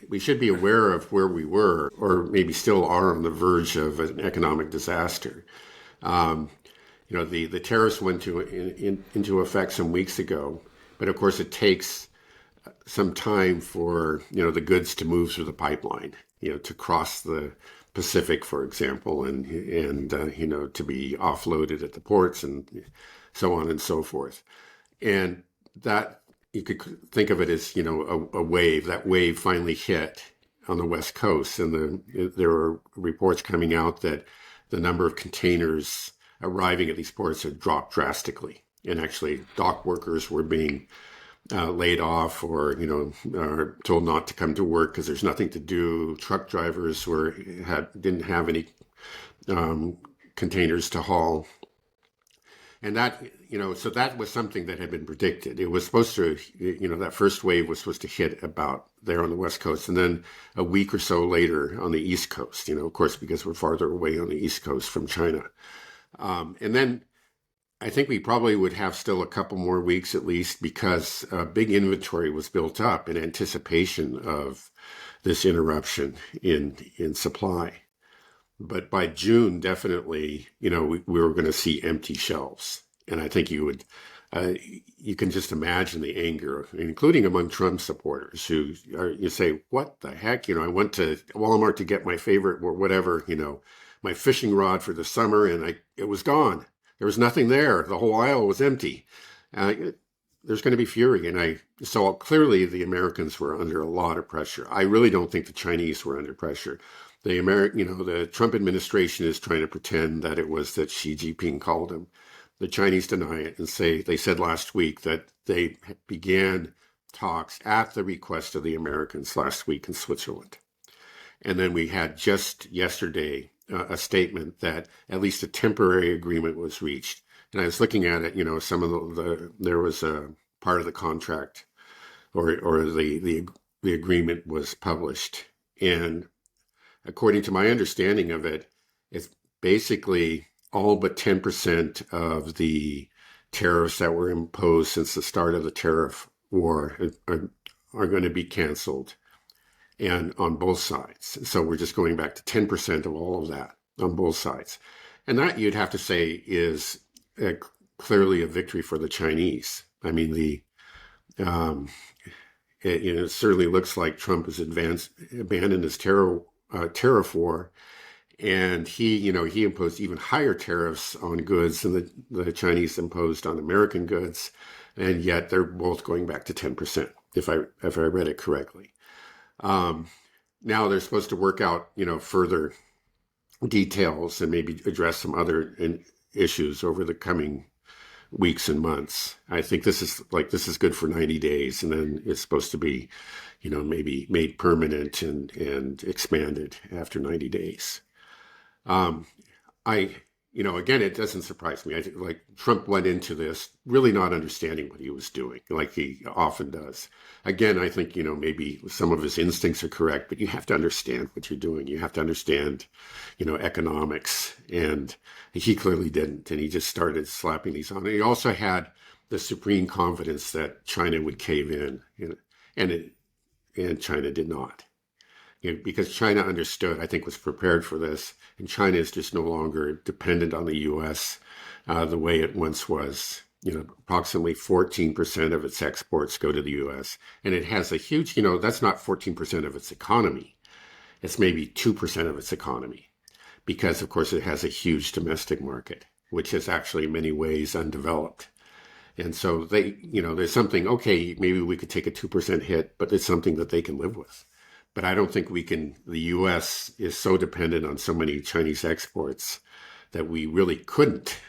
we should be aware of where we were, or maybe still are on the verge of an economic disaster. Um, the tariffs went into effect some weeks ago, but of course it takes some time for the goods to move through the pipeline, to cross the Pacific, for example, and to be offloaded at the ports and so on and so forth. And that you could think of it as a wave. That wave finally hit on the West Coast, and there are reports coming out that the number of containers arriving at these ports had dropped drastically, and actually dock workers were being laid off, or are told not to come to work because there's nothing to do. Truck drivers didn't have any containers to haul, and so that was something that had been predicted. It was supposed to, that first wave was supposed to hit about there on the West Coast, and then a week or so later on the East Coast. Of course, because we're farther away on the East Coast from China, and then I think we probably would have still a couple more weeks at least, because a big inventory was built up in anticipation of this interruption in supply. But by June, definitely, we were going to see empty shelves. And I think you can just imagine the anger, including among Trump supporters, you say, what the heck? I went to Walmart to get my favorite or whatever, my fishing rod for the summer, and it was gone. There was nothing there. The whole aisle was empty. There's going to be fury. So clearly the Americans were under a lot of pressure. I really don't think the Chinese were under pressure. The Trump administration is trying to pretend that it was that Xi Jinping called him. The Chinese deny it and they said last week that they began talks at the request of the Americans last week in Switzerland. And then we had just yesterday a statement that at least a temporary agreement was reached. And I was looking at it, some of there was a part of the contract or the agreement was published. And according to my understanding of it, it's basically all but 10% of the tariffs that were imposed since the start of the tariff war are going to be canceled, and on both sides. So we're just going back to 10% of all of that on both sides. And that, you'd have to say, is clearly a victory for the Chinese. I mean, it certainly looks like Trump has abandoned his tariff war, and he imposed even higher tariffs on goods than the Chinese imposed on American goods, and yet they're both going back to 10%, if I read it correctly. Now they're supposed to work out, further details and maybe address some other issues over the coming weeks and months. I think this is good for 90 days, and then it's supposed to be, maybe made permanent and expanded after 90 days. Again, it doesn't surprise me. I think Trump went into this really not understanding what he was doing, like he often does. Again, I think, maybe some of his instincts are correct, but you have to understand what you're doing. You have to understand, economics. And he clearly didn't. And he just started slapping these on. And he also had the supreme confidence that China would cave in, and China did not. Because China understood, I think, was prepared for this, and China is just no longer dependent on the U.S. The way it once was. Approximately 14% of its exports go to the U.S., and it has a huge, that's not 14% of its economy. It's maybe 2% of its economy, because, of course, it has a huge domestic market, which is actually in many ways undeveloped. And so there's something, okay, maybe we could take a 2% hit, but it's something that they can live with. But I don't think the U.S. is so dependent on so many Chinese exports that we really couldn't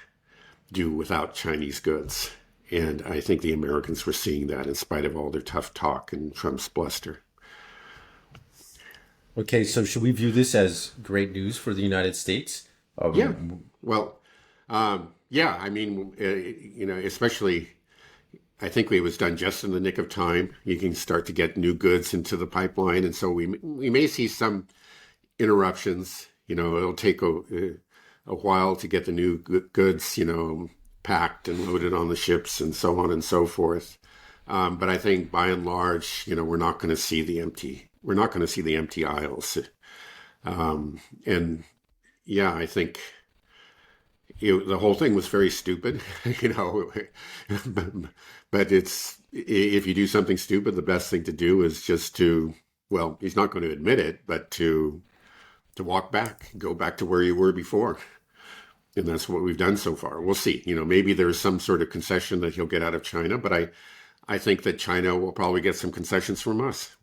do without Chinese goods. And I think the Americans were seeing that in spite of all their tough talk and Trump's bluster. Okay, so should we view this as great news for the United States? Yeah. Well, yeah, I mean, especially, I think it was done just in the nick of time. You can start to get new goods into the pipeline. And so we may see some interruptions. It'll take a while to get the new goods, packed and loaded on the ships and so on and so forth. But I think by and large, we're not going to see the empty we're not going to see the empty aisles. And yeah, I think the whole thing was very stupid, you know. But it's if you do something stupid, the best thing to do is just to, well, he's not going to admit it, but to walk back, go back to where you were before. And that's what we've done so far. We'll see. You know, maybe there's some sort of concession that he'll get out of China, but I think that China will probably get some concessions from us.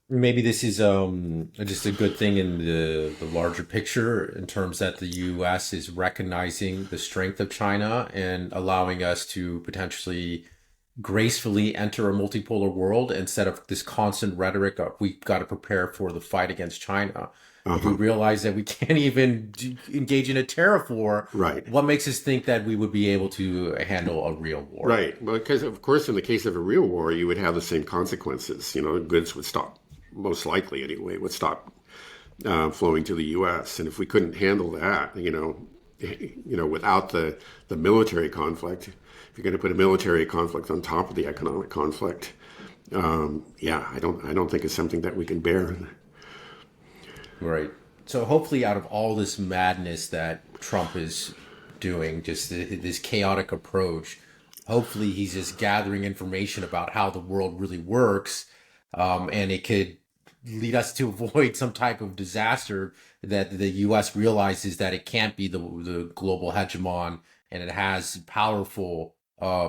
Maybe this is just a good thing in the larger picture in terms that the U.S. is recognizing the strength of China and allowing us to potentially gracefully enter a multipolar world instead of this constant rhetoric of we've got to prepare for the fight against China. If we Uh-huh. realize that we can't even engage in a tariff war, Right. what makes us think that we would be able to handle a real war? Right. Well, because of course, in the case of a real war, you would have the same consequences. You know, goods would stop, most likely anyway, would stop flowing to the U.S. And if we couldn't handle that, without the military conflict, if you're going to put a military conflict on top of the economic conflict, yeah, I don't think it's something that we can bear. Right. So hopefully, out of all this madness that Trump is doing, just this chaotic approach, hopefully he's just gathering information about how the world really works, and it could lead us to avoid some type of disaster that the U.S. realizes that it can't be the global hegemon, and it has powerful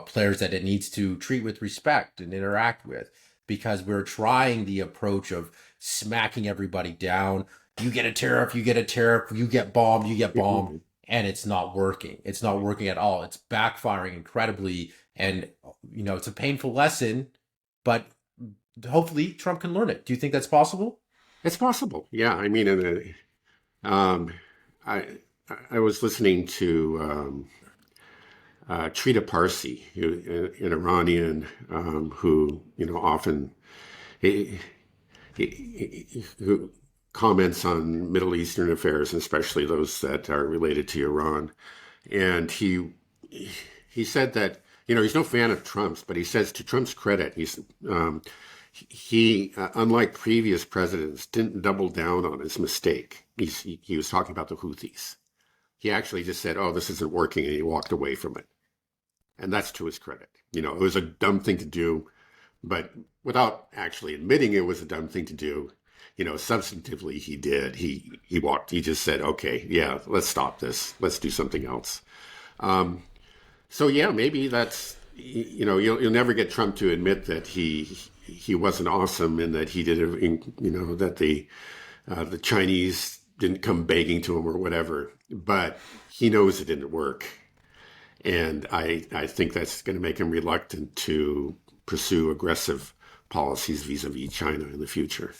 players that it needs to treat with respect and interact with, because we're trying the approach of smacking everybody down. You get a tariff, you get a tariff, you get bombed, you get bombed, and it's not working. It's not working at all. It's backfiring incredibly, and it's a painful lesson, but hopefully Trump can learn it. Do you think that's possible? It's possible. Yeah. I mean, um, I I was listening to Trita Parsi, an Iranian who often he, who comments on Middle Eastern affairs, especially those that are related to Iran. And he said that he's no fan of Trump's, but he says to Trump's credit, he unlike previous presidents, didn't double down on his mistake. He was talking about the Houthis. He actually just said, "Oh, this isn't working," and he walked away from it. And that's to his credit. It was a dumb thing to do, but without actually admitting it was a dumb thing to do, substantively he did. He walked. He just said, "Okay, yeah, let's stop this. Let's do something else." So yeah, maybe that's you'll never get Trump to admit that he wasn't awesome and that he did that the Chinese didn't come begging to him or whatever. But he knows it didn't work, and I think that's going to make him reluctant to pursue aggressive policies vis-a-vis China in the future.